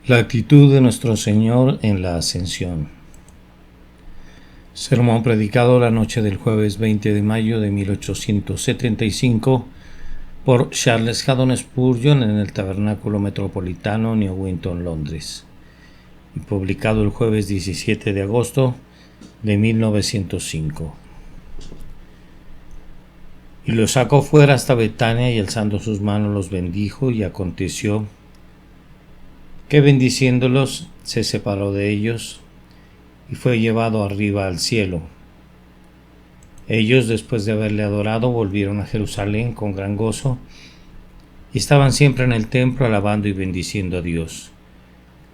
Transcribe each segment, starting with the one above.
La actitud de nuestro Señor en la Ascensión. Sermón predicado la noche del jueves 20 de mayo de 1875 por Charles Haddon Spurgeon en el Tabernáculo Metropolitano, New Winton, Londres, y publicado el jueves 17 de agosto de 1905. Y los sacó fuera hasta Betania, y alzando sus manos los bendijo, y aconteció que bendiciéndolos se separó de ellos y fue llevado arriba al cielo. Ellos, después de haberle adorado, volvieron a Jerusalén con gran gozo y estaban siempre en el templo alabando y bendiciendo a Dios.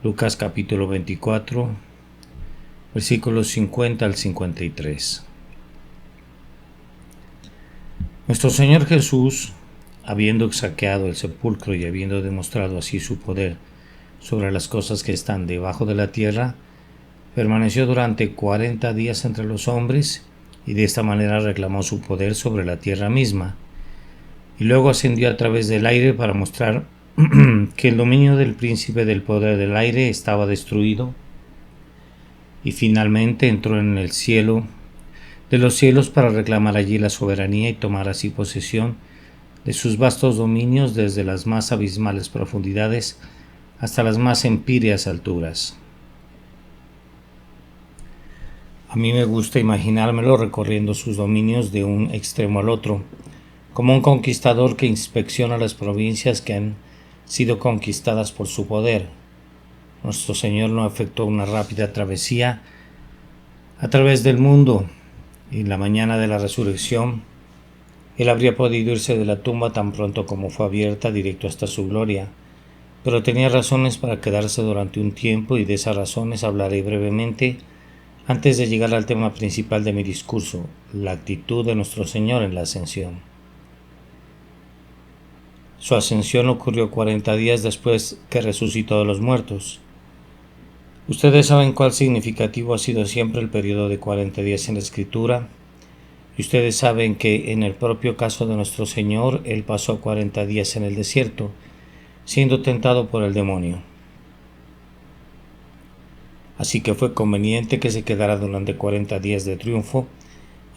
Lucas capítulo 24, versículos 50 al 53. Nuestro Señor Jesús, habiendo saqueado el sepulcro y habiendo demostrado así su poder sobre las cosas que están debajo de la tierra, permaneció durante 40 días entre los hombres, y de esta manera reclamó su poder sobre la tierra misma, y luego ascendió a través del aire para mostrar que el dominio del príncipe del poder del aire estaba destruido, y finalmente entró en el cielo de los cielos para reclamar allí la soberanía y tomar así posesión de sus vastos dominios desde las más abismales profundidades hasta las más empíreas alturas. A mí me gusta imaginármelo recorriendo sus dominios de un extremo al otro, como un conquistador que inspecciona las provincias que han sido conquistadas por su poder. Nuestro Señor no efectuó una rápida travesía a través del mundo, y en la mañana de la resurrección Él habría podido irse de la tumba tan pronto como fue abierta directo hasta su gloria, pero tenía razones para quedarse durante un tiempo, y de esas razones hablaré brevemente antes de llegar al tema principal de mi discurso, la actitud de nuestro Señor en la ascensión. Su ascensión ocurrió 40 días después que resucitó de los muertos. Ustedes saben cuál significativo ha sido siempre el periodo de 40 días en la Escritura, y ustedes saben que en el propio caso de nuestro Señor, Él pasó 40 días en el desierto, siendo tentado por el demonio. Así que fue conveniente que se quedara durante 40 días de triunfo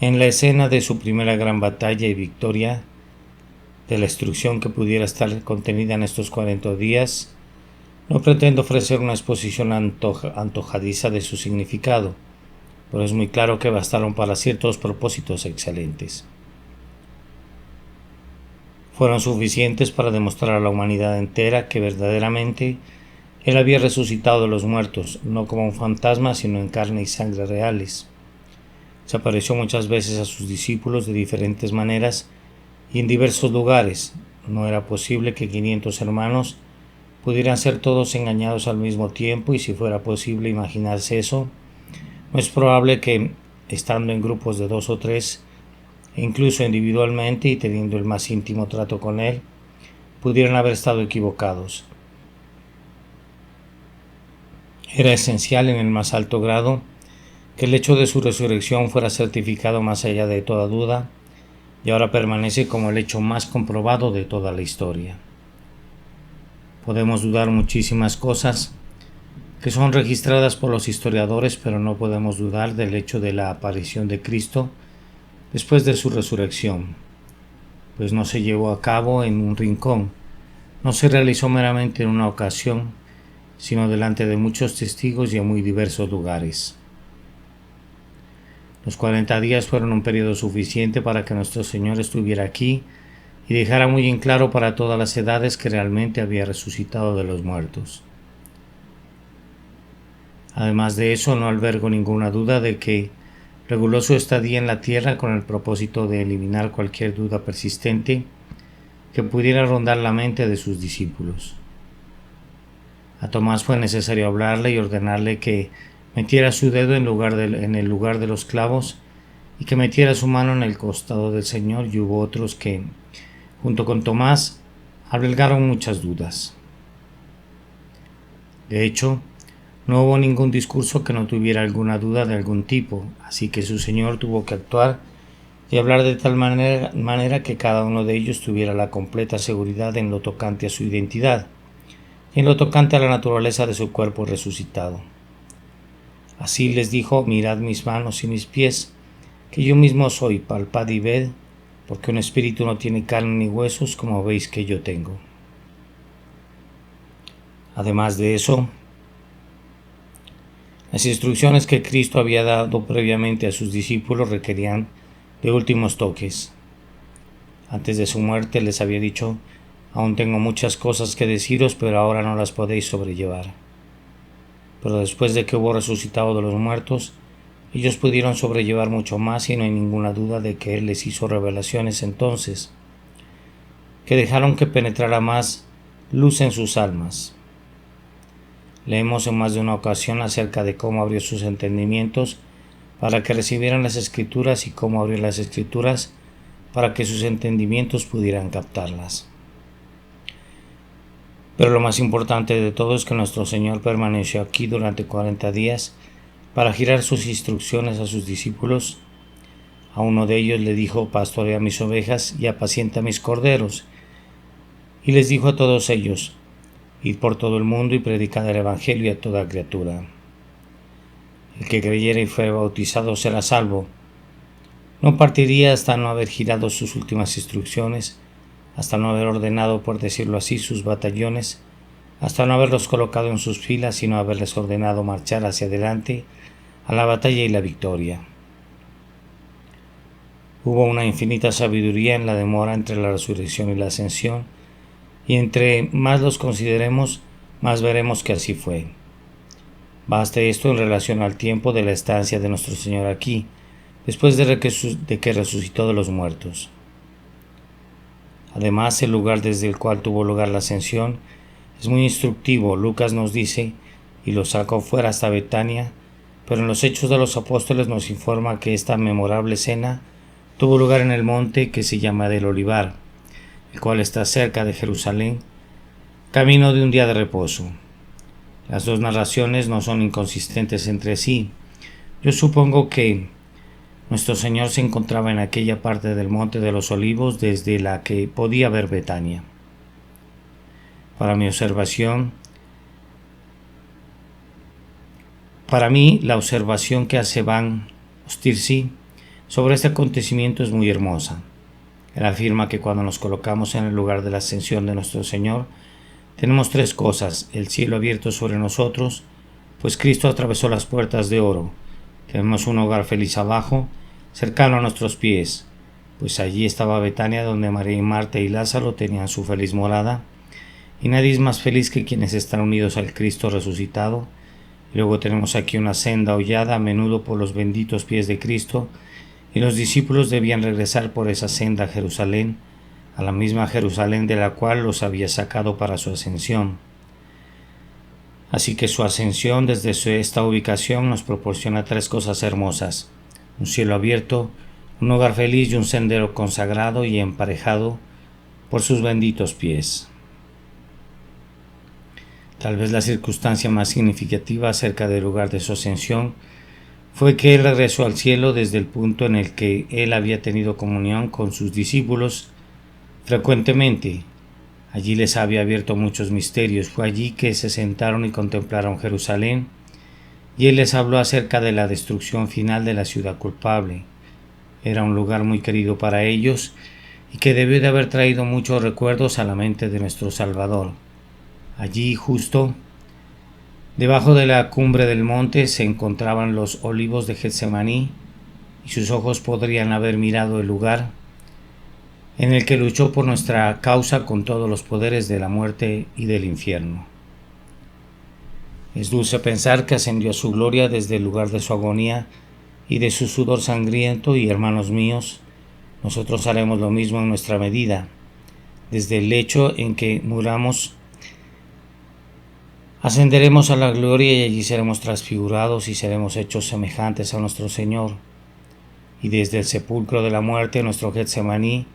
en la escena de su primera gran batalla y victoria. De la instrucción que pudiera estar contenida en estos 40 días, no pretendo ofrecer una exposición antojadiza de su significado, pero es muy claro que bastaron para ciertos propósitos excelentes. Fueron suficientes para demostrar a la humanidad entera que verdaderamente Él había resucitado de los muertos, no como un fantasma, sino en carne y sangre reales. Se apareció muchas veces a sus discípulos de diferentes maneras y en diversos lugares. No era posible que 500 hermanos pudieran ser todos engañados al mismo tiempo, y si fuera posible imaginarse eso, no es probable que, estando en grupos de 2 o 3, e incluso individualmente y teniendo el más íntimo trato con Él, pudieran haber estado equivocados. Era esencial en el más alto grado que el hecho de su resurrección fuera certificado más allá de toda duda, y ahora permanece como el hecho más comprobado de toda la historia. Podemos dudar muchísimas cosas que son registradas por los historiadores, pero no podemos dudar del hecho de la aparición de Cristo después de su resurrección, pues no se llevó a cabo en un rincón, no se realizó meramente en una ocasión, sino delante de muchos testigos y en muy diversos lugares. Los 40 días fueron un periodo suficiente para que nuestro Señor estuviera aquí y dejara muy en claro para todas las edades que realmente había resucitado de los muertos. Además de eso, no albergo ninguna duda de que reguló su estadía en la tierra con el propósito de eliminar cualquier duda persistente que pudiera rondar la mente de sus discípulos. A Tomás fue necesario hablarle y ordenarle que metiera su dedo en el lugar de los clavos y que metiera su mano en el costado del Señor, y hubo otros que, junto con Tomás, albergaron muchas dudas. De hecho, no hubo ningún discurso que no tuviera alguna duda de algún tipo, así que su Señor tuvo que actuar y hablar de tal manera que cada uno de ellos tuviera la completa seguridad en lo tocante a su identidad, y en lo tocante a la naturaleza de su cuerpo resucitado. Así les dijo: mirad mis manos y mis pies, que yo mismo soy, palpad y ved, porque un espíritu no tiene carne ni huesos, como veis que yo tengo. Además de eso, las instrucciones que Cristo había dado previamente a sus discípulos requerían de últimos toques. Antes de su muerte les había dicho: aún tengo muchas cosas que deciros, pero ahora no las podéis sobrellevar. Pero después de que hubo resucitado de los muertos, ellos pudieron sobrellevar mucho más, y no hay ninguna duda de que Él les hizo revelaciones entonces, que dejaron que penetrara más luz en sus almas. Leemos en más de una ocasión acerca de cómo abrió sus entendimientos para que recibieran las Escrituras y cómo abrió las Escrituras para que sus entendimientos pudieran captarlas. Pero lo más importante de todo es que nuestro Señor permaneció aquí durante 40 días para girar sus instrucciones a sus discípulos. A uno de ellos le dijo: pastorea mis ovejas y apacienta mis corderos. Y les dijo a todos ellos: id por todo el mundo y predicad el Evangelio a toda criatura. El que creyere y fuere bautizado será salvo. No partiría hasta no haber girado sus últimas instrucciones, hasta no haber ordenado, por decirlo así, sus batallones, hasta no haberlos colocado en sus filas, sino haberles ordenado marchar hacia adelante a la batalla y la victoria. Hubo una infinita sabiduría en la demora entre la resurrección y la ascensión, y entre más los consideremos, más veremos que así fue. Baste esto en relación al tiempo de la estancia de nuestro Señor aquí, después de que resucitó de los muertos. Además, el lugar desde el cual tuvo lugar la ascensión es muy instructivo. Lucas nos dice: y lo sacó fuera hasta Betania, pero en los Hechos de los Apóstoles nos informa que esta memorable cena tuvo lugar en el monte que se llama del Olivar, el cual está cerca de Jerusalén, camino de un día de reposo. Las dos narraciones no son inconsistentes entre sí. Yo supongo que nuestro Señor se encontraba en aquella parte del Monte de los Olivos desde la que podía ver Betania. Para mí, la observación que hace Van Ostirsi sobre este acontecimiento es muy hermosa. Él afirma que cuando nos colocamos en el lugar de la ascensión de nuestro Señor, tenemos tres cosas: el cielo abierto sobre nosotros, pues Cristo atravesó las puertas de oro. Tenemos un hogar feliz abajo, cercano a nuestros pies, pues allí estaba Betania, donde María y Marta y Lázaro tenían su feliz morada, y nadie es más feliz que quienes están unidos al Cristo resucitado. Y luego tenemos aquí una senda hollada a menudo por los benditos pies de Cristo, y los discípulos debían regresar por esa senda a Jerusalén, a la misma Jerusalén de la cual los había sacado para su ascensión. Así que su ascensión desde esta ubicación nos proporciona tres cosas hermosas: un cielo abierto, un hogar feliz y un sendero consagrado y emparejado por sus benditos pies. Tal vez la circunstancia más significativa acerca del lugar de su ascensión fue que él regresó al cielo desde el punto en el que él había tenido comunión con sus discípulos frecuentemente. Allí les había abierto muchos misterios. Fue allí que se sentaron y contemplaron Jerusalén, y él les habló acerca de la destrucción final de la ciudad culpable. Era un lugar muy querido para ellos y que debió de haber traído muchos recuerdos a la mente de nuestro Salvador. Allí, justo debajo de la cumbre del monte, se encontraban los olivos de Getsemaní, y sus ojos podrían haber mirado el lugar en el que luchó por nuestra causa con todos los poderes de la muerte y del infierno. Es dulce pensar que ascendió a su gloria desde el lugar de su agonía y de su sudor sangriento, y hermanos míos, nosotros haremos lo mismo en nuestra medida. Desde el lecho en que muramos, ascenderemos a la gloria, y allí seremos transfigurados y seremos hechos semejantes a nuestro Señor. Y desde el sepulcro de la muerte, nuestro Getsemaní,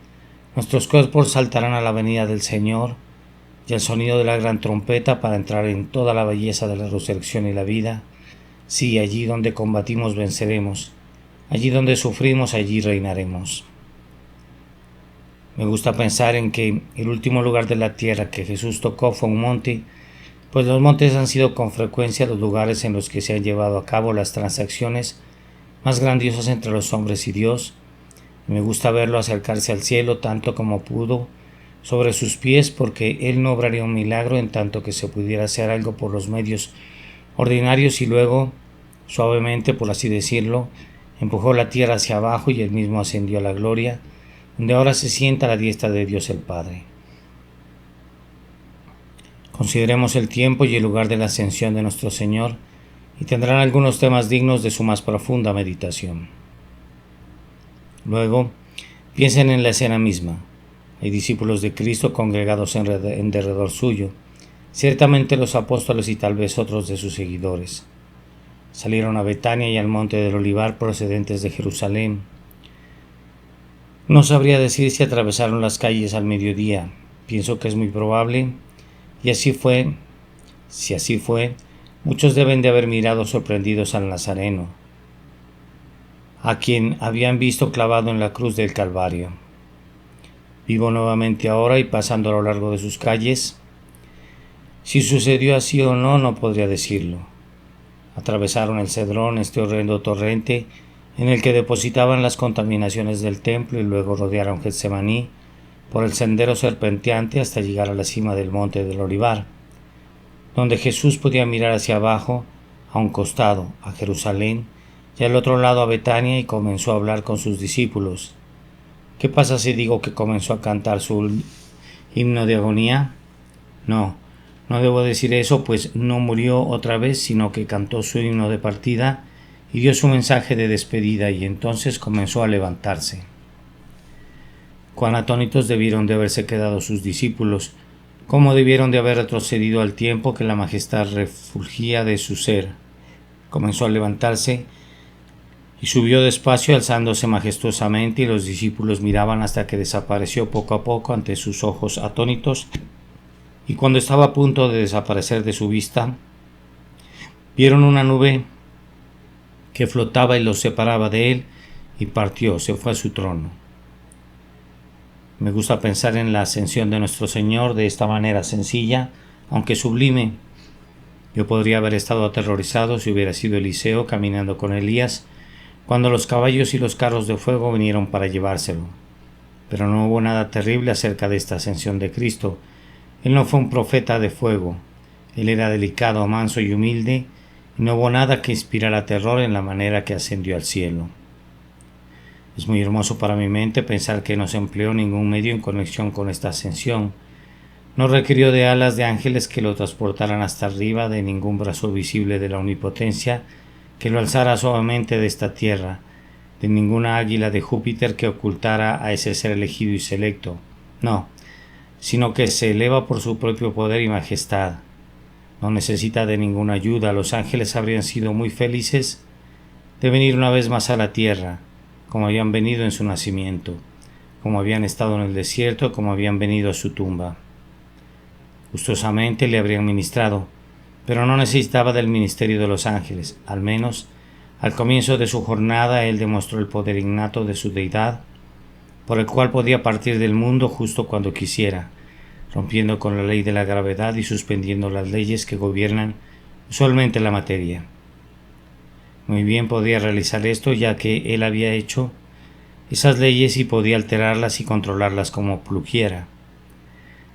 nuestros cuerpos saltarán a la venida del Señor, y al sonido de la gran trompeta, para entrar en toda la belleza de la resurrección y la vida. Sí, allí donde combatimos venceremos, allí donde sufrimos, allí reinaremos. Me gusta pensar en que el último lugar de la tierra que Jesús tocó fue un monte pues los montes han sido con frecuencia los lugares en los que se han llevado a cabo las transacciones más grandiosas entre los hombres y Dios. Me gusta verlo acercarse al cielo tanto como pudo sobre sus pies, porque él no obraría un milagro en tanto que se pudiera hacer algo por los medios ordinarios, y luego, suavemente por así decirlo, empujó la tierra hacia abajo y él mismo ascendió a la gloria, donde ahora se sienta a la diestra de Dios el Padre. Consideremos el tiempo y el lugar de la ascensión de nuestro Señor, y tendrán algunos temas dignos de su más profunda meditación. Luego, piensen en la escena misma. Hay discípulos de Cristo congregados en derredor suyo, ciertamente los apóstoles y tal vez otros de sus seguidores. Salieron a Betania y al monte del Olivar procedentes de Jerusalén. No sabría decir si atravesaron las calles al mediodía. Pienso que es muy probable, y así fue. Si así fue, muchos deben de haber mirado sorprendidos al Nazareno, a quien habían visto clavado en la cruz del Calvario, vivo nuevamente ahora y pasando a lo largo de sus calles. Si sucedió así o no, no podría decirlo. Atravesaron el Cedrón, este horrendo torrente en el que depositaban las contaminaciones del templo, y luego rodearon Getsemaní por el sendero serpenteante hasta llegar a la cima del monte del Olivar, donde Jesús podía mirar hacia abajo, a un costado, a Jerusalén, y al otro lado a Betania, y comenzó a hablar con sus discípulos. ¿Qué pasa si digo que comenzó a cantar su himno de agonía? No debo decir eso, pues no murió otra vez, sino que cantó su himno de partida y dio su mensaje de despedida, y entonces comenzó a levantarse. Cuán atónitos debieron de haberse quedado sus discípulos, cómo debieron de haber retrocedido al tiempo que la majestad refulgía de su ser. Comenzó a levantarse y subió despacio, alzándose majestuosamente, y los discípulos miraban hasta que desapareció poco a poco ante sus ojos atónitos, y cuando estaba a punto de desaparecer de su vista, vieron una nube que flotaba y los separaba de él, y partió, se fue a su trono. Me gusta pensar en la ascensión de nuestro Señor de esta manera sencilla, aunque sublime. Yo podría haber estado aterrorizado si hubiera sido Eliseo caminando con Elías, cuando los caballos y los carros de fuego vinieron para llevárselo. Pero no hubo nada terrible acerca de esta ascensión de Cristo. Él no fue un profeta de fuego. Él era delicado, manso y humilde, y no hubo nada que inspirara terror en la manera que ascendió al cielo. Es muy hermoso para mi mente pensar que no se empleó ningún medio en conexión con esta ascensión. No requirió de alas de ángeles que lo transportaran hasta arriba, de ningún brazo visible de la omnipotencia que lo alzara suavemente de esta tierra, de ninguna águila de Júpiter que ocultara a ese ser elegido y selecto. No, sino que se eleva por su propio poder y majestad. No necesita de ninguna ayuda. Los ángeles habrían sido muy felices de venir una vez más a la tierra, como habían venido en su nacimiento, como habían estado en el desierto, como habían venido a su tumba. Gustosamente le habrían ministrado, pero no necesitaba del ministerio de los ángeles. Al menos, al comienzo de su jornada, él demostró el poder innato de su deidad, por el cual podía partir del mundo justo cuando quisiera, rompiendo con la ley de la gravedad y suspendiendo las leyes que gobiernan usualmente la materia. Muy bien podía realizar esto, ya que él había hecho esas leyes y podía alterarlas y controlarlas como pluquiera.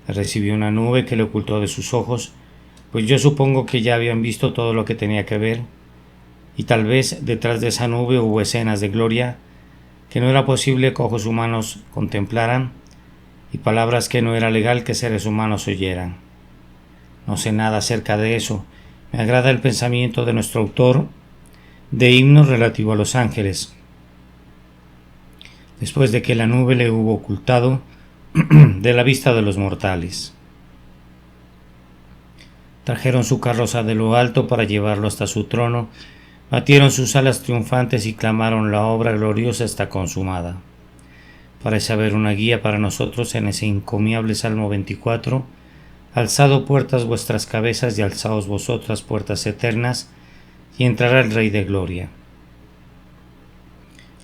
Recibió una nube que le ocultó de sus ojos, pues yo supongo que ya habían visto todo lo que tenía que ver, y tal vez detrás de esa nube hubo escenas de gloria que no era posible que ojos humanos contemplaran, y palabras que no era legal que seres humanos oyeran. No sé nada acerca de eso. Me agrada el pensamiento de nuestro autor de himnos relativo a los ángeles. Después de que la nube le hubo ocultado de la vista de los mortales, trajeron su carroza de lo alto para llevarlo hasta su trono, batieron sus alas triunfantes y clamaron: la obra gloriosa está consumada. Parece haber una guía para nosotros en ese encomiable Salmo 24: alzado puertas vuestras cabezas y alzaos vosotras puertas eternas, y entrará el Rey de Gloria.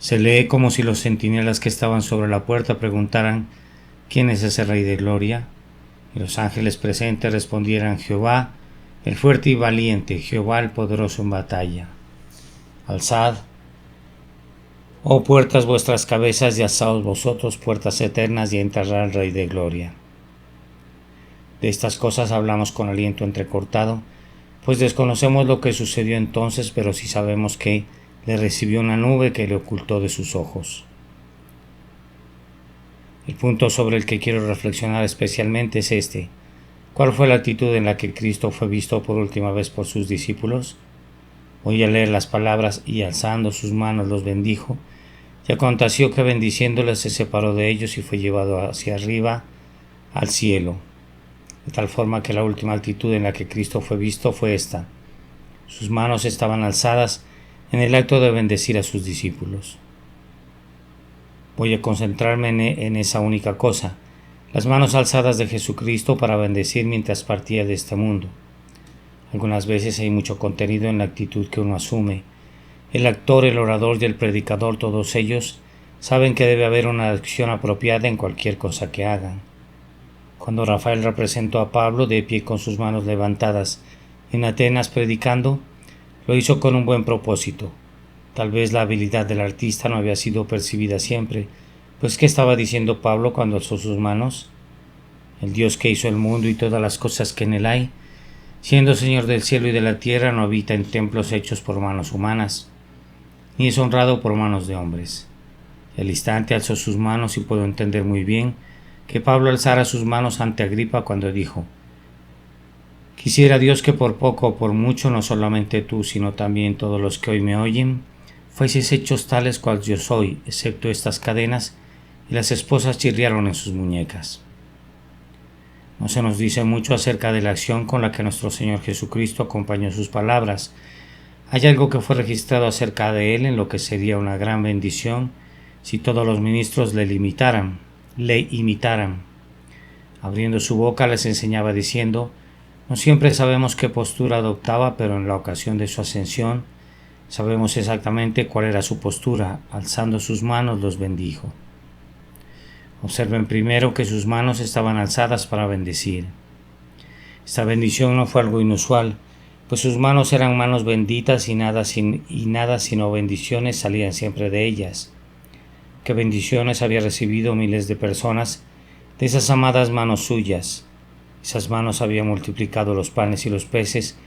Se lee como si los centinelas que estaban sobre la puerta preguntaran: ¿quién es ese Rey de Gloria? Y los ángeles presentes respondieran: Jehová, el fuerte y valiente, Jehová el poderoso en batalla. Alzad, oh puertas, vuestras cabezas, y alzaos vosotros, puertas eternas, y entrará el Rey de Gloria. De estas cosas hablamos con aliento entrecortado, pues desconocemos lo que sucedió entonces, pero sí sabemos que le recibió una nube que le ocultó de sus ojos. El punto sobre el que quiero reflexionar especialmente es este. ¿Cuál fue la actitud en la que Cristo fue visto por última vez por sus discípulos? Voy a leer las palabras: y alzando sus manos los bendijo, y aconteció que bendiciéndoles se separó de ellos y fue llevado hacia arriba al cielo. De tal forma que la última actitud en la que Cristo fue visto fue esta. Sus manos estaban alzadas en el acto de bendecir a sus discípulos. Voy a concentrarme en esa única cosa, las manos alzadas de Jesucristo para bendecir mientras partía de este mundo. Algunas veces hay mucho contenido en la actitud que uno asume. El actor, el orador y el predicador, todos ellos, saben que debe haber una acción apropiada en cualquier cosa que hagan. Cuando Rafael representó a Pablo de pie con sus manos levantadas en Atenas predicando, lo hizo con un buen propósito. Tal vez la habilidad del artista no había sido percibida siempre, pues ¿qué estaba diciendo Pablo cuando alzó sus manos? El Dios que hizo el mundo y todas las cosas que en él hay, siendo Señor del cielo y de la tierra, no habita en templos hechos por manos humanas, ni es honrado por manos de hombres. Y al instante alzó sus manos, y puedo entender muy bien que Pablo alzara sus manos ante Agripa cuando dijo: «Quisiera Dios que por poco o por mucho, no solamente tú, sino también todos los que hoy me oyen, fueseis hechos tales cual yo soy, excepto estas cadenas». Y las esposas chirriaron en sus muñecas. No se nos dice mucho acerca de la acción con la que nuestro Señor Jesucristo acompañó sus palabras. Hay algo que fue registrado acerca de él en lo que sería una gran bendición si todos los ministros le imitaran. Abriendo su boca les enseñaba diciendo: no siempre sabemos qué postura adoptaba, pero en la ocasión de su ascensión sabemos exactamente cuál era su postura. Alzando sus manos los bendijo. Observen primero que sus manos estaban alzadas para bendecir. Esta bendición no fue algo inusual, pues sus manos eran manos benditas y nada sino bendiciones salían siempre de ellas. ¿Qué bendiciones había recibido miles de personas de esas amadas manos suyas? Esas manos habían multiplicado los panes y los peces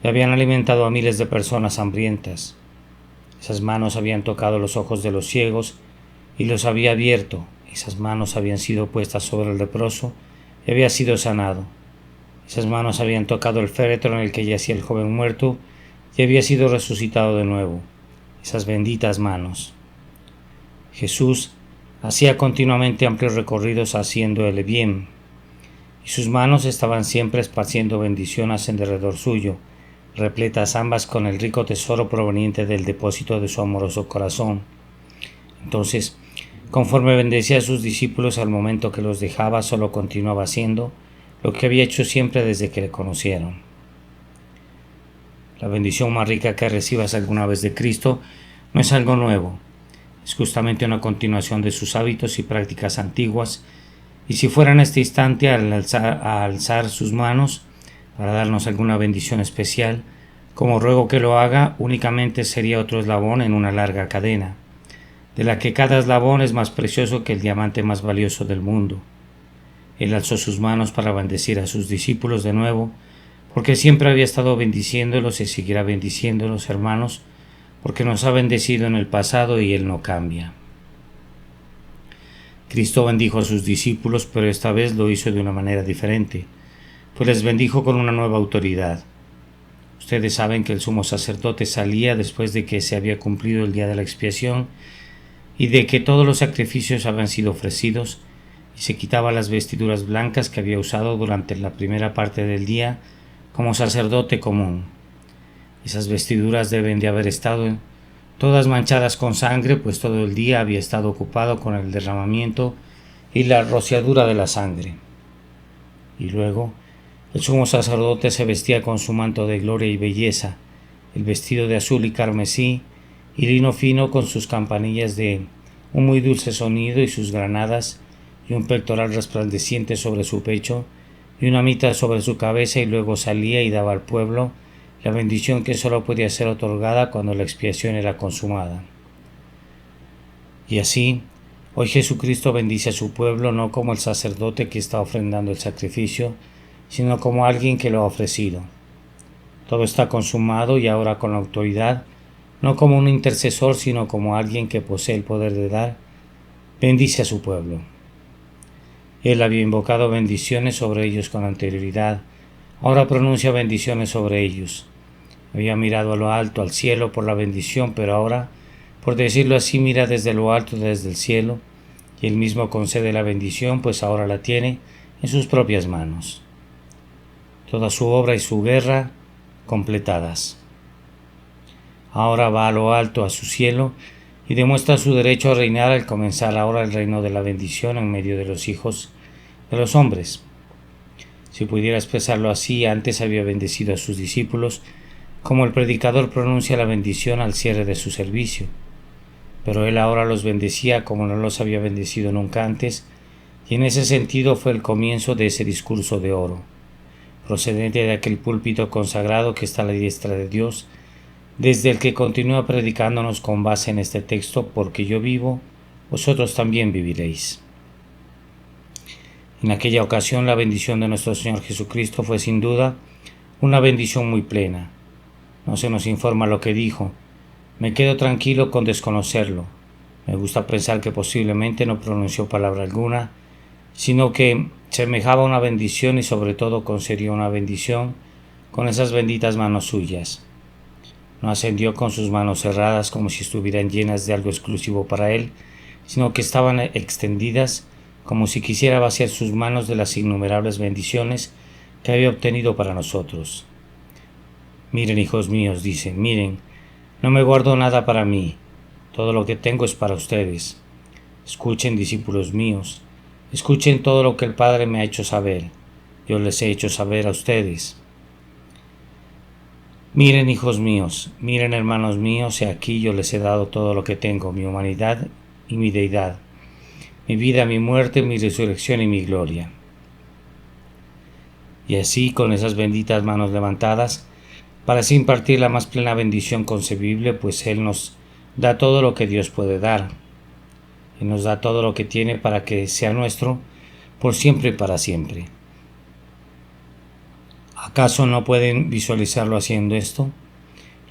y habían alimentado a miles de personas hambrientas. Esas manos habían tocado los ojos de los ciegos y los había abierto. Esas manos habían sido puestas sobre el leproso y había sido sanado. Esas manos habían tocado el féretro en el que yacía el joven muerto y había sido resucitado de nuevo. Esas benditas manos. Jesús hacía continuamente amplios recorridos haciendo el bien, y sus manos estaban siempre esparciendo bendiciones en derredor suyo, repletas ambas con el rico tesoro proveniente del depósito de su amoroso corazón. Entonces, conforme bendecía a sus discípulos, al momento que los dejaba, solo continuaba haciendo lo que había hecho siempre desde que le conocieron. La bendición más rica que recibas alguna vez de Cristo no es algo nuevo, es justamente una continuación de sus hábitos y prácticas antiguas, y si fuera en este instante a alzar sus manos para darnos alguna bendición especial, como ruego que lo haga, únicamente sería otro eslabón en una larga cadena, de la que cada eslabón es más precioso que el diamante más valioso del mundo. Él alzó sus manos para bendecir a sus discípulos de nuevo, porque siempre había estado bendiciéndolos y seguirá bendiciéndolos, hermanos, porque nos ha bendecido en el pasado y Él no cambia. Cristo bendijo a sus discípulos, pero esta vez lo hizo de una manera diferente, pues les bendijo con una nueva autoridad. Ustedes saben que el sumo sacerdote salía después de que se había cumplido el día de la expiación y de que todos los sacrificios habían sido ofrecidos, y se quitaba las vestiduras blancas que había usado durante la primera parte del día como sacerdote común. Esas vestiduras deben de haber estado todas manchadas con sangre, pues todo el día había estado ocupado con el derramamiento y la rociadura de la sangre. Y luego el sumo sacerdote se vestía con su manto de gloria y belleza, el vestido de azul y carmesí, y lino fino con sus campanillas de un muy dulce sonido y sus granadas, y un pectoral resplandeciente sobre su pecho, y una mitad sobre su cabeza, y luego salía y daba al pueblo la bendición que solo podía ser otorgada cuando la expiación era consumada. Y así, hoy Jesucristo bendice a su pueblo no como el sacerdote que está ofrendando el sacrificio, sino como alguien que lo ha ofrecido. Todo está consumado y ahora con la autoridad, no como un intercesor, sino como alguien que posee el poder de dar, bendice a su pueblo. Él había invocado bendiciones sobre ellos con anterioridad, ahora pronuncia bendiciones sobre ellos. Había mirado a lo alto, al cielo, por la bendición, pero ahora, por decirlo así, mira desde lo alto, desde el cielo, y él mismo concede la bendición, pues ahora la tiene en sus propias manos. Toda su obra y su guerra completadas. Ahora va a lo alto, a su cielo, y demuestra su derecho a reinar al comenzar ahora el reino de la bendición en medio de los hijos de los hombres. Si pudiera expresarlo así, antes había bendecido a sus discípulos, como el predicador pronuncia la bendición al cierre de su servicio. Pero él ahora los bendecía como no los había bendecido nunca antes, y en ese sentido fue el comienzo de ese discurso de oro, procedente de aquel púlpito consagrado que está a la diestra de Dios, desde el que continúa predicándonos con base en este texto: porque yo vivo, vosotros también viviréis. En aquella ocasión la bendición de nuestro Señor Jesucristo fue sin duda una bendición muy plena. No se nos informa lo que dijo. Me quedo tranquilo con desconocerlo. Me gusta pensar que posiblemente no pronunció palabra alguna, sino que semejaba una bendición y sobre todo concedió una bendición con esas benditas manos suyas. No ascendió con sus manos cerradas como si estuvieran llenas de algo exclusivo para él, sino que estaban extendidas como si quisiera vaciar sus manos de las innumerables bendiciones que había obtenido para nosotros. Miren, hijos míos, dice, miren, no me guardo nada para mí, todo lo que tengo es para ustedes. Escuchen, discípulos míos, escuchen todo lo que el Padre me ha hecho saber, yo les he hecho saber a ustedes. Miren, hijos míos, miren, hermanos míos, y aquí yo les he dado todo lo que tengo, mi humanidad y mi deidad, mi vida, mi muerte, mi resurrección y mi gloria. Y así, con esas benditas manos levantadas, parece impartir la más plena bendición concebible, pues Él nos da todo lo que Dios puede dar. Él nos da todo lo que tiene para que sea nuestro por siempre y para siempre. ¿Acaso no pueden visualizarlo haciendo esto?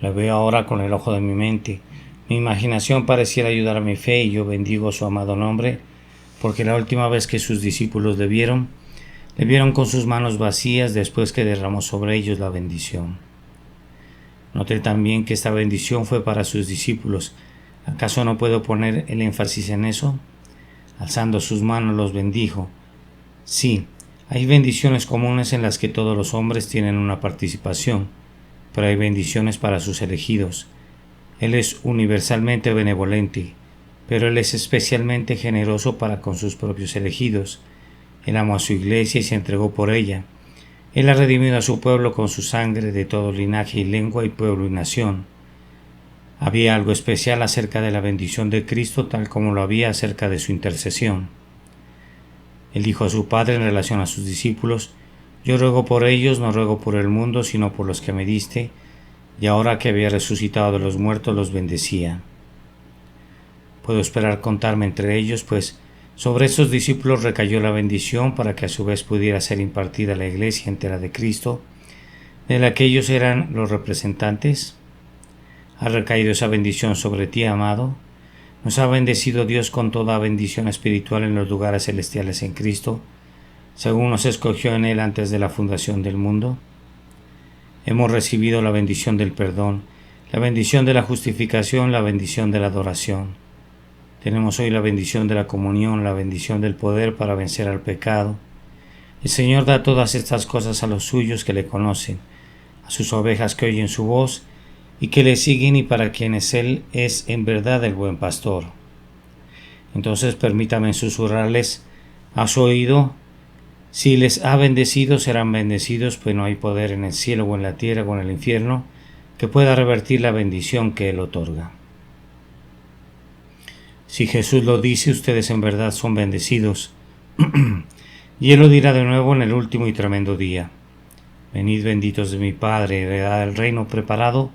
Lo veo ahora con el ojo de mi mente. Mi imaginación pareciera ayudar a mi fe y yo bendigo su amado nombre, porque la última vez que sus discípulos le vieron con sus manos vacías después que derramó sobre ellos la bendición. Noté también que esta bendición fue para sus discípulos. ¿Acaso no puedo poner el énfasis en eso? Alzando sus manos los bendijo. Sí, hay bendiciones comunes en las que todos los hombres tienen una participación, pero hay bendiciones para sus elegidos. Él es universalmente benevolente, pero Él es especialmente generoso para con sus propios elegidos. Él amó a su iglesia y se entregó por ella. Él ha redimido a su pueblo con su sangre de todo linaje y lengua y pueblo y nación. Había algo especial acerca de la bendición de Cristo, tal como lo había acerca de su intercesión. Él dijo a su Padre en relación a sus discípulos: yo ruego por ellos, no ruego por el mundo, sino por los que me diste, y ahora que había resucitado de los muertos los bendecía. Puedo esperar contarme entre ellos, pues sobre esos discípulos recayó la bendición para que a su vez pudiera ser impartida a la iglesia entera de Cristo, de la que ellos eran los representantes. Ha recaído esa bendición sobre ti, amado. Nos ha bendecido Dios con toda bendición espiritual en los lugares celestiales en Cristo, según nos escogió en Él antes de la fundación del mundo. Hemos recibido la bendición del perdón, la bendición de la justificación, la bendición de la adoración. Tenemos hoy la bendición de la comunión, la bendición del poder para vencer al pecado. El Señor da todas estas cosas a los suyos que le conocen, a sus ovejas que oyen su voz y que le siguen, y para quienes Él es en verdad el buen pastor. Entonces permítame susurrarles a su oído: si les ha bendecido, serán bendecidos, pues no hay poder en el cielo o en la tierra o en el infierno que pueda revertir la bendición que Él otorga. Si Jesús lo dice, ustedes en verdad son bendecidos. Y él lo dirá de nuevo en el último y tremendo día: venid benditos de mi Padre, heredad el reino preparado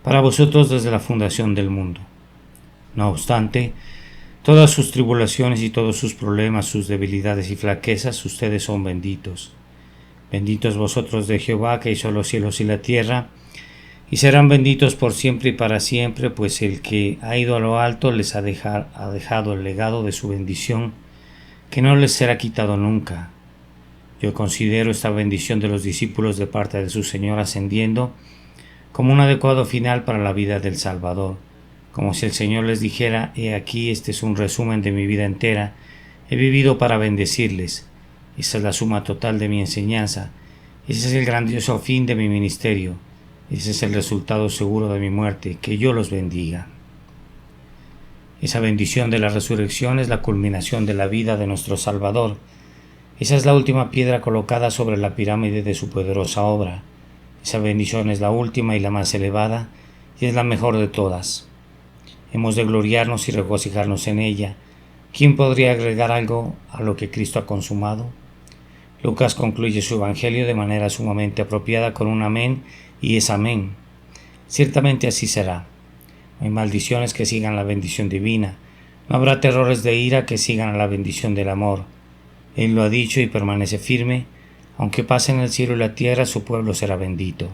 para vosotros desde la fundación del mundo. No obstante, todas sus tribulaciones y todos sus problemas, sus debilidades y flaquezas, ustedes son benditos. Benditos vosotros de Jehová, que hizo los cielos y la tierra, y serán benditos por siempre y para siempre, pues el que ha ido a lo alto les ha dejado el legado de su bendición, que no les será quitado nunca. Yo considero esta bendición de los discípulos de parte de su Señor ascendiendo como un adecuado final para la vida del Salvador, como si el Señor les dijera: he aquí, este es un resumen de mi vida entera, he vivido para bendecirles, esa es la suma total de mi enseñanza, ese es el grandioso fin de mi ministerio, ese es el resultado seguro de mi muerte, que yo los bendiga. Esa bendición de la resurrección es la culminación de la vida de nuestro Salvador. Esa es la última piedra colocada sobre la pirámide de su poderosa obra. Esa bendición es la última y la más elevada, y es la mejor de todas. Hemos de gloriarnos y regocijarnos en ella. ¿Quién podría agregar algo a lo que Cristo ha consumado? Lucas concluye su evangelio de manera sumamente apropiada con un amén, y es amén. Ciertamente así será. No hay maldiciones que sigan la bendición divina. No habrá terrores de ira que sigan a la bendición del amor. Él lo ha dicho y permanece firme: aunque pasen el cielo y la tierra, su pueblo será bendito.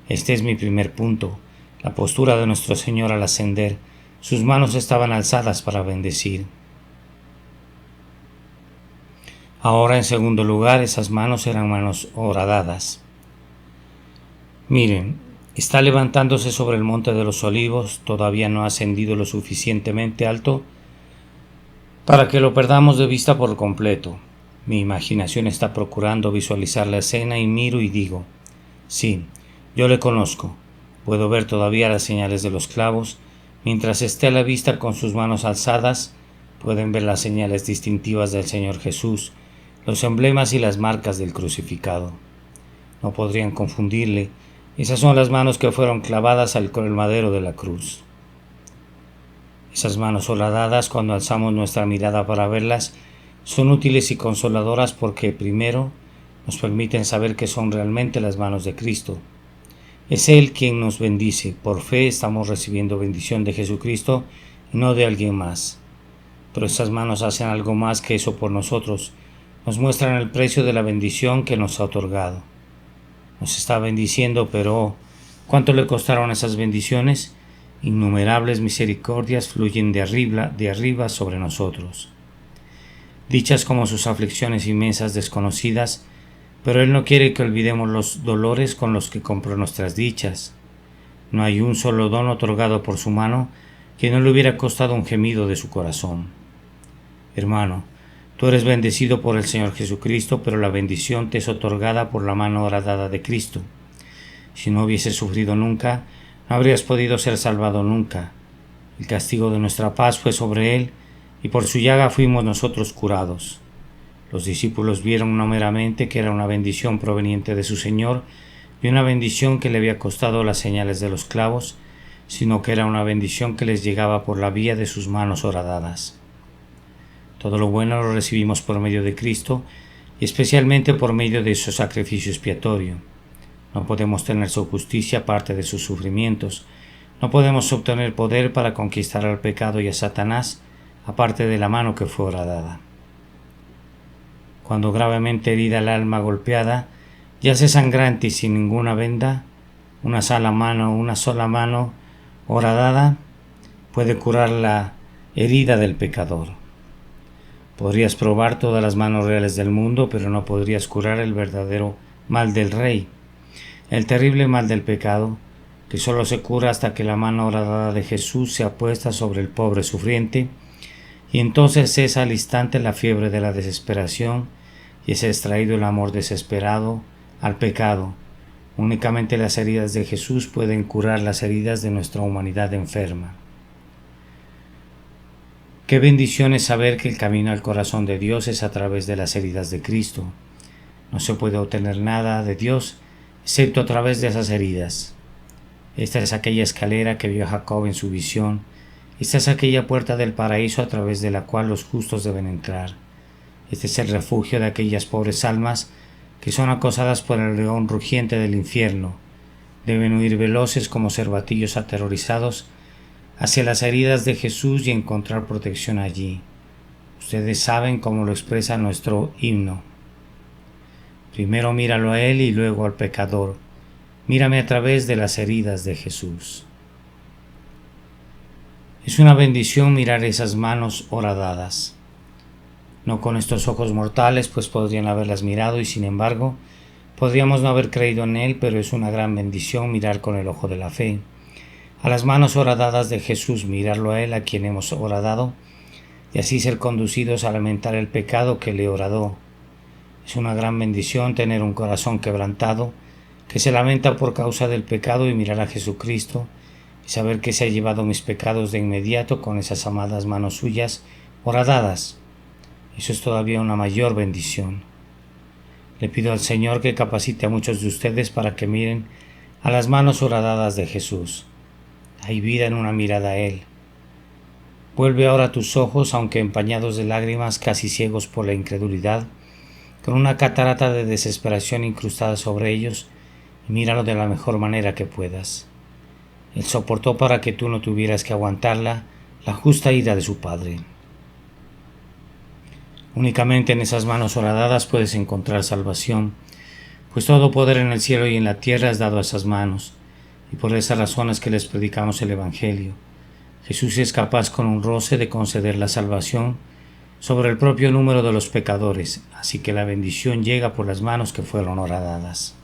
Este es mi primer punto, la postura de nuestro Señor al ascender. Sus manos estaban alzadas para bendecir. Ahora, en segundo lugar, esas manos eran manos horadadas. Miren, está levantándose sobre el monte de los olivos, todavía no ha ascendido lo suficientemente alto para que lo perdamos de vista por completo. Mi imaginación está procurando visualizar la escena y miro y digo: sí, yo le conozco. Puedo ver todavía las señales de los clavos. Mientras esté a la vista con sus manos alzadas, pueden ver las señales distintivas del Señor Jesús, los emblemas y las marcas del crucificado. No podrían confundirle. Esas son las manos que fueron clavadas con el madero de la cruz. Esas manos horadadas, cuando alzamos nuestra mirada para verlas, son útiles y consoladoras porque, primero, nos permiten saber que son realmente las manos de Cristo. Es Él quien nos bendice. Por fe estamos recibiendo bendición de Jesucristo y no de alguien más. Pero esas manos hacen algo más que eso por nosotros. Nos muestran el precio de la bendición que nos ha otorgado. Nos está bendiciendo, pero ¿cuánto le costaron esas bendiciones? Innumerables misericordias fluyen de arriba sobre nosotros. Dichas como sus aflicciones inmensas desconocidas, pero Él no quiere que olvidemos los dolores con los que compró nuestras dichas. No hay un solo don otorgado por su mano que no le hubiera costado un gemido de su corazón. Hermano, tú eres bendecido por el Señor Jesucristo, pero la bendición te es otorgada por la mano horadada de Cristo. Si no hubieses sufrido nunca, no habrías podido ser salvado nunca. El castigo de nuestra paz fue sobre Él, y por su llaga fuimos nosotros curados. Los discípulos vieron no meramente que era una bendición proveniente de su Señor y una bendición que le había costado las señales de los clavos, sino que era una bendición que les llegaba por la vía de sus manos horadadas. Todo lo bueno lo recibimos por medio de Cristo y especialmente por medio de su sacrificio expiatorio. No podemos tener su justicia aparte de sus sufrimientos. No podemos obtener poder para conquistar al pecado y a Satanás aparte de la mano que fue horadada. Cuando gravemente herida el alma golpeada, yace sangrante y sin ninguna venda, una sola mano horadada puede curar la herida del pecador. Podrías probar todas las manos reales del mundo, pero no podrías curar el verdadero mal del rey, el terrible mal del pecado, que solo se cura hasta que la mano horadada de Jesús sea puesta sobre el pobre sufriente, y entonces cesa al instante la fiebre de la desesperación y es extraído el amor desesperado al pecado. Únicamente las heridas de Jesús pueden curar las heridas de nuestra humanidad enferma. Qué bendición es saber que el camino al corazón de Dios es a través de las heridas de Cristo. No se puede obtener nada de Dios excepto a través de esas heridas. Esta es aquella escalera que vio Jacob en su visión. Esta es aquella puerta del paraíso a través de la cual los justos deben entrar. Este es el refugio de aquellas pobres almas que son acosadas por el león rugiente del infierno. Deben huir veloces como cervatillos aterrorizados hacia las heridas de Jesús y encontrar protección allí. Ustedes saben cómo lo expresa nuestro himno. Primero míralo a Él y luego al pecador. Mírame a través de las heridas de Jesús. Es una bendición mirar esas manos horadadas. No con estos ojos mortales, pues podrían haberlas mirado y sin embargo podríamos no haber creído en Él, pero es una gran bendición mirar con el ojo de la fe. A las manos horadadas de Jesús, mirarlo a Él a quien hemos horadado, y así ser conducidos a lamentar el pecado que le horadó. Es una gran bendición tener un corazón quebrantado, que se lamenta por causa del pecado y mirar a Jesucristo, y saber que se ha llevado mis pecados de inmediato con esas amadas manos suyas horadadas. Eso es todavía una mayor bendición. Le pido al Señor que capacite a muchos de ustedes para que miren a las manos horadadas de Jesús. Hay vida en una mirada a Él. Vuelve ahora tus ojos, aunque empañados de lágrimas, casi ciegos por la incredulidad, con una catarata de desesperación incrustada sobre ellos, y míralo de la mejor manera que puedas. Él soportó para que tú no tuvieras que aguantarla, la justa ira de su Padre. Únicamente en esas manos horadadas puedes encontrar salvación, pues todo poder en el cielo y en la tierra es dado a esas manos, y por esas razones que les predicamos el Evangelio. Jesús es capaz con un roce de conceder la salvación sobre el propio número de los pecadores, así que la bendición llega por las manos que fueron horadadas.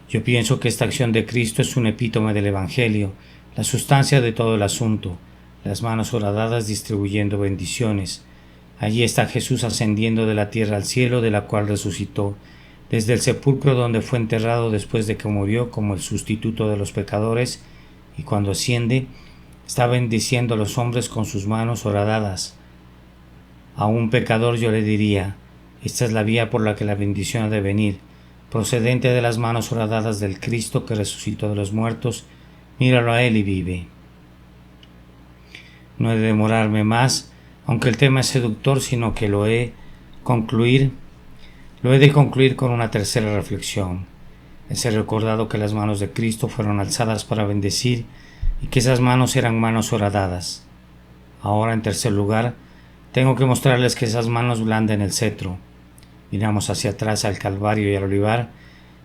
Yo pienso que esta acción de Cristo es un epítome del Evangelio, la sustancia de todo el asunto, las manos horadadas distribuyendo bendiciones. Allí está Jesús ascendiendo de la tierra al cielo, de la cual resucitó, desde el sepulcro donde fue enterrado después de que murió como el sustituto de los pecadores, y cuando asciende, está bendiciendo a los hombres con sus manos horadadas. A un pecador yo le diría, esta es la vía por la que la bendición ha de venir, procedente de las manos horadadas del Cristo que resucitó de los muertos, míralo a Él y vive. No he de demorarme más, aunque el tema es seductor, sino que lo he de concluir con una tercera reflexión. Es ser recordado que las manos de Cristo fueron alzadas para bendecir y que esas manos eran manos horadadas. Ahora, en tercer lugar, tengo que mostrarles que esas manos blandan el cetro. Miramos hacia atrás al Calvario y al olivar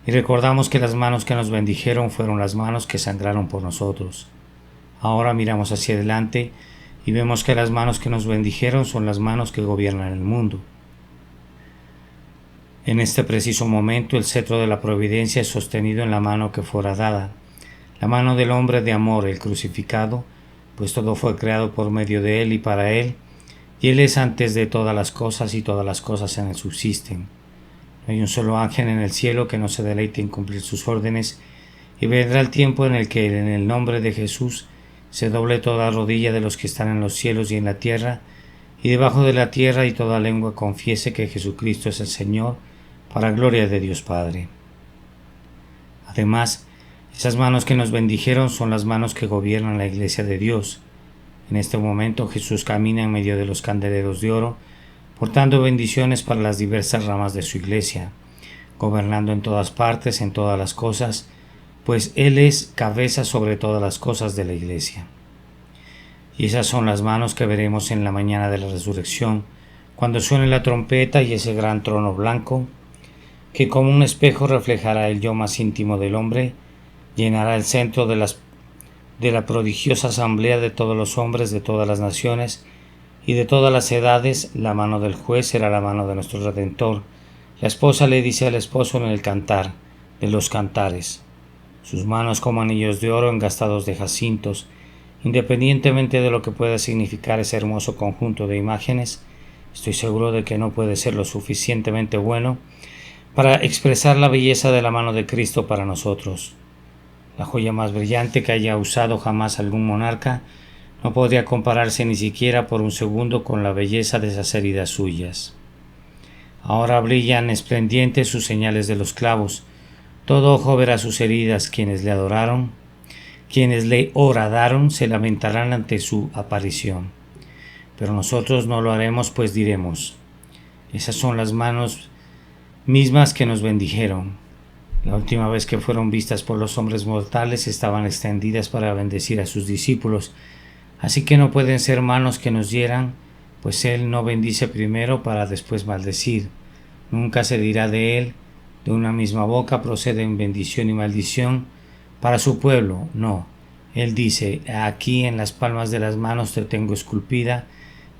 y recordamos que las manos que nos bendijeron fueron las manos que sangraron por nosotros. Ahora miramos hacia adelante y vemos que las manos que nos bendijeron son las manos que gobiernan el mundo. En este preciso momento el cetro de la providencia es sostenido en la mano que fuera dada, la mano del hombre de amor, el crucificado, pues todo fue creado por medio de Él y para Él, y Él es antes de todas las cosas y todas las cosas en Él subsisten. No hay un solo ángel en el cielo que no se deleite en cumplir sus órdenes, y vendrá el tiempo en el que en el nombre de Jesús se doble toda rodilla de los que están en los cielos y en la tierra, y debajo de la tierra, y toda lengua confiese que Jesucristo es el Señor, para gloria de Dios Padre. Además, esas manos que nos bendijeron son las manos que gobiernan la Iglesia de Dios. En este momento Jesús camina en medio de los candeleros de oro, portando bendiciones para las diversas ramas de su Iglesia, gobernando en todas partes, en todas las cosas, pues Él es cabeza sobre todas las cosas de la Iglesia. Y esas son las manos que veremos en la mañana de la resurrección, cuando suene la trompeta y ese gran trono blanco, que como un espejo reflejará el yo más íntimo del hombre, llenará el centro de la prodigiosa asamblea de todos los hombres de todas las naciones y de todas las edades. La mano del juez será la mano de nuestro Redentor. La esposa le dice al esposo en el cantar de los cantares, sus manos como anillos de oro engastados de jacintos. Independientemente de lo que pueda significar ese hermoso conjunto de imágenes, estoy seguro de que no puede ser lo suficientemente bueno para expresar la belleza de la mano de Cristo para nosotros. La joya más brillante que haya usado jamás algún monarca no podría compararse ni siquiera por un segundo con la belleza de esas heridas suyas. Ahora brillan esplendientes sus señales de los clavos. Todo ojo verá sus heridas. Quienes le horadaron, se lamentarán ante su aparición. Pero nosotros no lo haremos, pues diremos: esas son las manos mismas que nos bendijeron. La última vez que fueron vistas por los hombres mortales estaban extendidas para bendecir a sus discípulos, así que no pueden ser manos que nos hieran, pues Él no bendice primero para después maldecir. Nunca se dirá de Él: de una misma boca proceden bendición y maldición para su pueblo. No, Él dice: aquí en las palmas de las manos te tengo esculpida,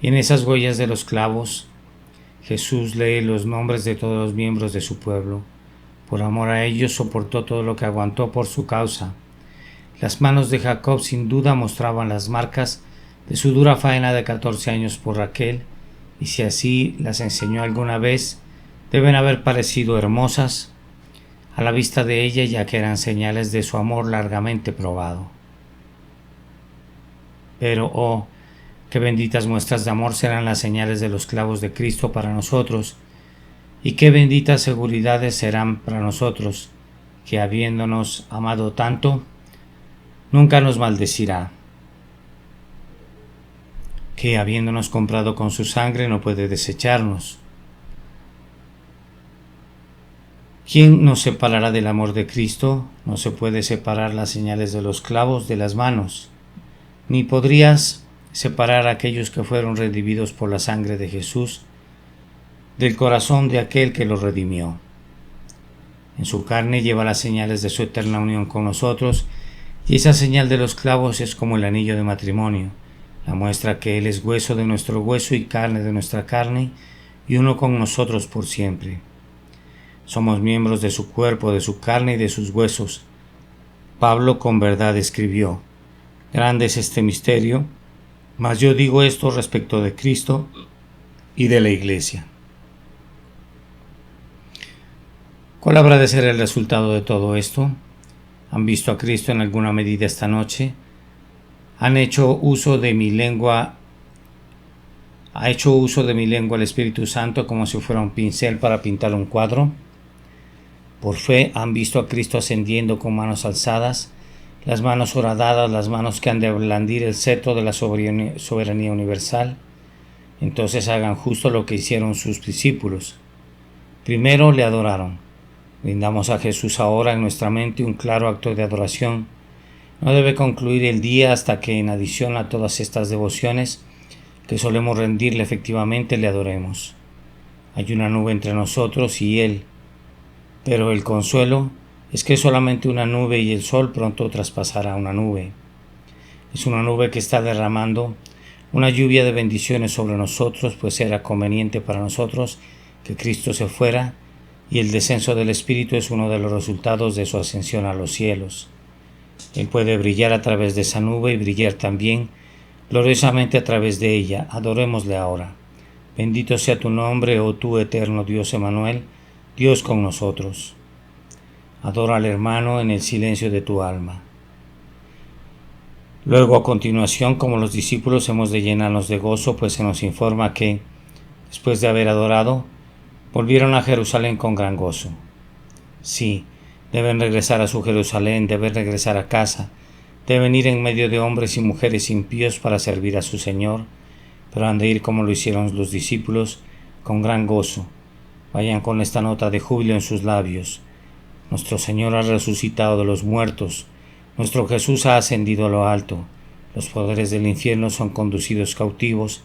y en esas huellas de los clavos. Jesús lee los nombres de todos los miembros de su pueblo. Por amor a ellos soportó todo lo que aguantó por su causa. Las manos de Jacob sin duda mostraban las marcas de su dura faena de 14 años por Raquel, y si así las enseñó alguna vez, deben haber parecido hermosas a la vista de ella, ya que eran señales de su amor largamente probado. Pero, oh, qué benditas muestras de amor serán las señales de los clavos de Cristo para nosotros, y qué benditas seguridades serán para nosotros, que habiéndonos amado tanto, nunca nos maldecirá, que habiéndonos comprado con su sangre no puede desecharnos. ¿Quién nos separará del amor de Cristo? No se puede separar las señales de los clavos de las manos, ni podrías separar a aquellos que fueron redimidos por la sangre de Jesús del corazón de aquel que los redimió. En su carne lleva las señales de su eterna unión con nosotros, y esa señal de los clavos es como el anillo de matrimonio, la muestra que Él es hueso de nuestro hueso y carne de nuestra carne, y uno con nosotros por siempre. Somos miembros de su cuerpo, de su carne y de sus huesos. Pablo con verdad escribió: grande es este misterio, mas yo digo esto respecto de Cristo y de la Iglesia. ¿Cuál habrá de ser el resultado de todo esto? ¿Han visto a Cristo en alguna medida esta noche? ¿Ha hecho uso de mi lengua el Espíritu Santo como si fuera un pincel para pintar un cuadro? Por fe han visto a Cristo ascendiendo con manos alzadas, las manos horadadas, las manos que han de blandir el cetro de la soberanía universal. Entonces hagan justo lo que hicieron sus discípulos. Primero le adoraron. Brindamos a Jesús ahora en nuestra mente un claro acto de adoración. No debe concluir el día hasta que, en adición a todas estas devociones que solemos rendirle efectivamente, le adoremos. Hay una nube entre nosotros y Él, pero el consuelo es que es solamente una nube y el sol pronto traspasará una nube. Es una nube que está derramando una lluvia de bendiciones sobre nosotros, pues era conveniente para nosotros que Cristo se fuera, y el descenso del Espíritu es uno de los resultados de su ascensión a los cielos. Él puede brillar a través de esa nube y brillar también gloriosamente a través de ella. Adorémosle ahora. Bendito sea tu nombre, oh tú eterno Dios Emmanuel, Dios con nosotros. Adora al hermano en el silencio de tu alma. Luego, a continuación, como los discípulos, hemos de llenarnos de gozo, pues se nos informa que, después de haber adorado, volvieron a Jerusalén con gran gozo. Sí, deben regresar a su Jerusalén, deben regresar a casa, deben ir en medio de hombres y mujeres impíos para servir a su Señor, pero han de ir como lo hicieron los discípulos, con gran gozo. Vayan con esta nota de júbilo en sus labios. Nuestro Señor ha resucitado de los muertos, nuestro Jesús ha ascendido a lo alto, los poderes del infierno son conducidos cautivos,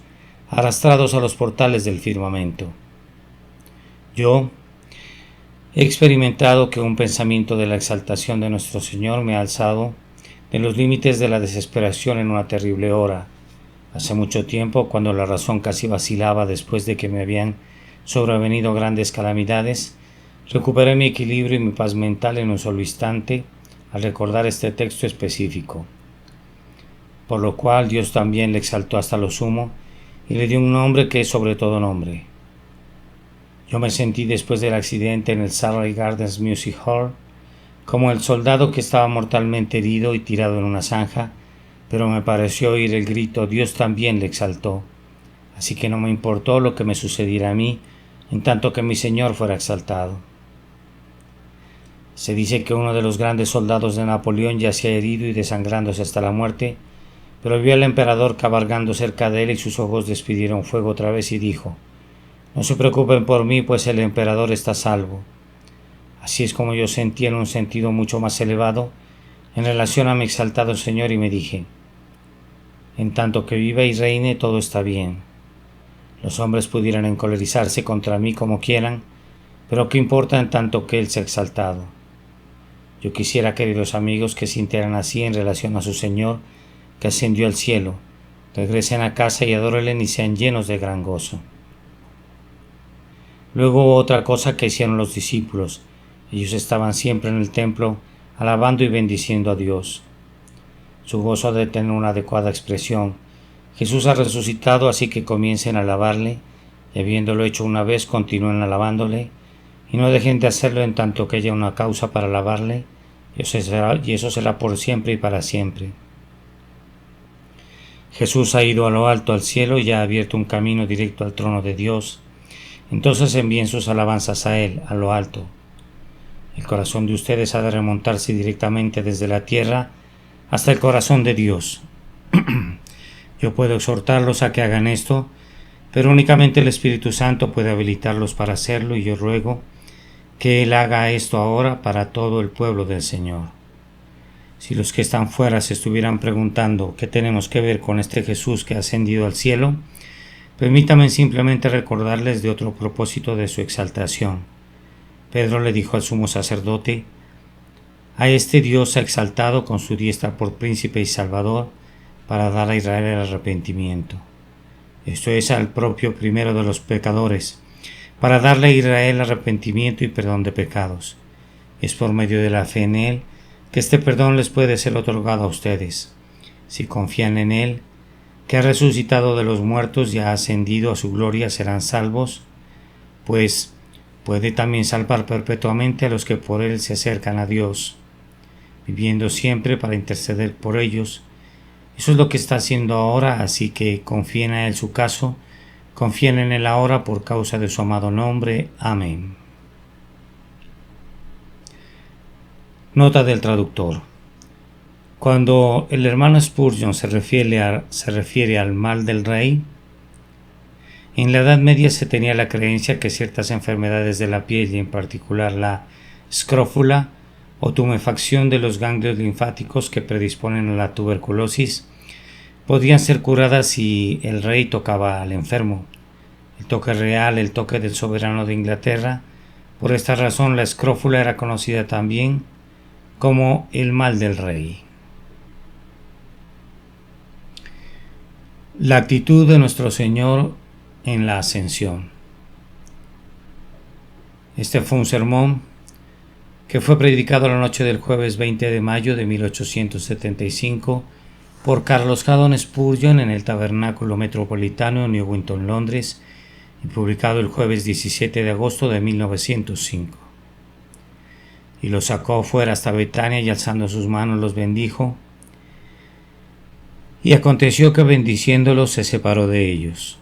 arrastrados a los portales del firmamento. Yo he experimentado que un pensamiento de la exaltación de nuestro Señor me ha alzado de los límites de la desesperación en una terrible hora. Hace mucho tiempo, cuando la razón casi vacilaba después de que me habían sobrevenido grandes calamidades, recuperé mi equilibrio y mi paz mental en un solo instante al recordar este texto específico. Por lo cual Dios también le exaltó hasta lo sumo y le dio un nombre que es sobre todo nombre. Yo me sentí después del accidente en el Surrey Gardens Music Hall como el soldado que estaba mortalmente herido y tirado en una zanja, pero me pareció oír el grito: Dios también le exaltó. Así que no me importó lo que me sucediera a mí, en tanto que mi Señor fuera exaltado. Se dice que uno de los grandes soldados de Napoleón yacía herido y desangrándose hasta la muerte, Pero vio al emperador cabalgando cerca de él y sus ojos despidieron fuego otra vez y dijo: no se preocupen por mí, pues el emperador está a salvo. Así es como yo sentí en un sentido mucho más elevado en relación a mi exaltado Señor y me dije: en tanto que viva y reine todo está bien. Los hombres pudieran encolerizarse contra mí como quieran, pero ¿qué importa en tanto que Él sea exaltado? Yo quisiera, queridos amigos, que sintieran así en relación a su Señor, que ascendió al cielo. Regresen a casa y adórenle y sean llenos de gran gozo. Luego hubo otra cosa que hicieron los discípulos. Ellos estaban siempre en el templo, alabando y bendiciendo a Dios. Su gozo ha de tener una adecuada expresión. Jesús ha resucitado, así que comiencen a alabarle, y habiéndolo hecho una vez, continúen alabándole, y no dejen de hacerlo en tanto que haya una causa para alabarle, y eso será por siempre y para siempre. Jesús ha ido a lo alto al cielo y ha abierto un camino directo al trono de Dios. Entonces envíen sus alabanzas a Él, a lo alto. El corazón de ustedes ha de remontarse directamente desde la tierra hasta el corazón de Dios. Yo puedo exhortarlos a que hagan esto, pero únicamente el Espíritu Santo puede habilitarlos para hacerlo, y yo ruego que Él haga esto ahora para todo el pueblo del Señor. Si los que están fuera se estuvieran preguntando qué tenemos que ver con este Jesús que ha ascendido al cielo, permítanme simplemente recordarles de otro propósito de su exaltación. Pedro le dijo al sumo sacerdote: a este Dios ha exaltado con su diestra por príncipe y salvador, para dar a Israel el arrepentimiento. Esto es, al propio primero de los pecadores, para darle a Israel arrepentimiento y perdón de pecados. Es por medio de la fe en Él que este perdón les puede ser otorgado a ustedes. Si confían en Él, que ha resucitado de los muertos y ha ascendido a su gloria, serán salvos, pues puede también salvar perpetuamente a los que por Él se acercan a Dios, viviendo siempre para interceder por ellos. Eso es lo que está haciendo ahora, así que confíen a Él su caso, confíen en Él ahora por causa de su amado nombre. Amén. Nota del traductor. Cuando el hermano Spurgeon se refiere al mal del rey, en la Edad Media se tenía la creencia que ciertas enfermedades de la piel, y en particular la escrófula o tumefacción de los ganglios linfáticos que predisponen a la tuberculosis, podían ser curadas si el rey tocaba al enfermo. El toque real, el toque del soberano de Inglaterra. Por esta razón la escrófula era conocida también como el mal del rey. La actitud de nuestro Señor en la ascensión. Este fue un sermón que fue predicado la noche del jueves 20 de mayo de 1875 por Carlos Haddon Spurgeon en el Tabernáculo Metropolitano en Newington, Londres, y publicado el jueves 17 de agosto de 1905. Y los sacó fuera hasta Betania, y alzando sus manos los bendijo. Y aconteció que bendiciéndolos se separó de ellos.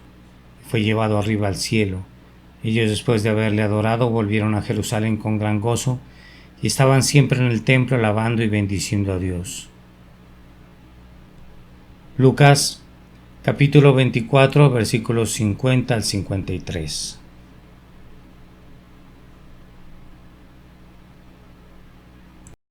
Fue llevado arriba al cielo. Ellos, después de haberle adorado, volvieron a Jerusalén con gran gozo, y estaban siempre en el templo alabando y bendiciendo a Dios. Lucas capítulo 24 versículos 50 al 53.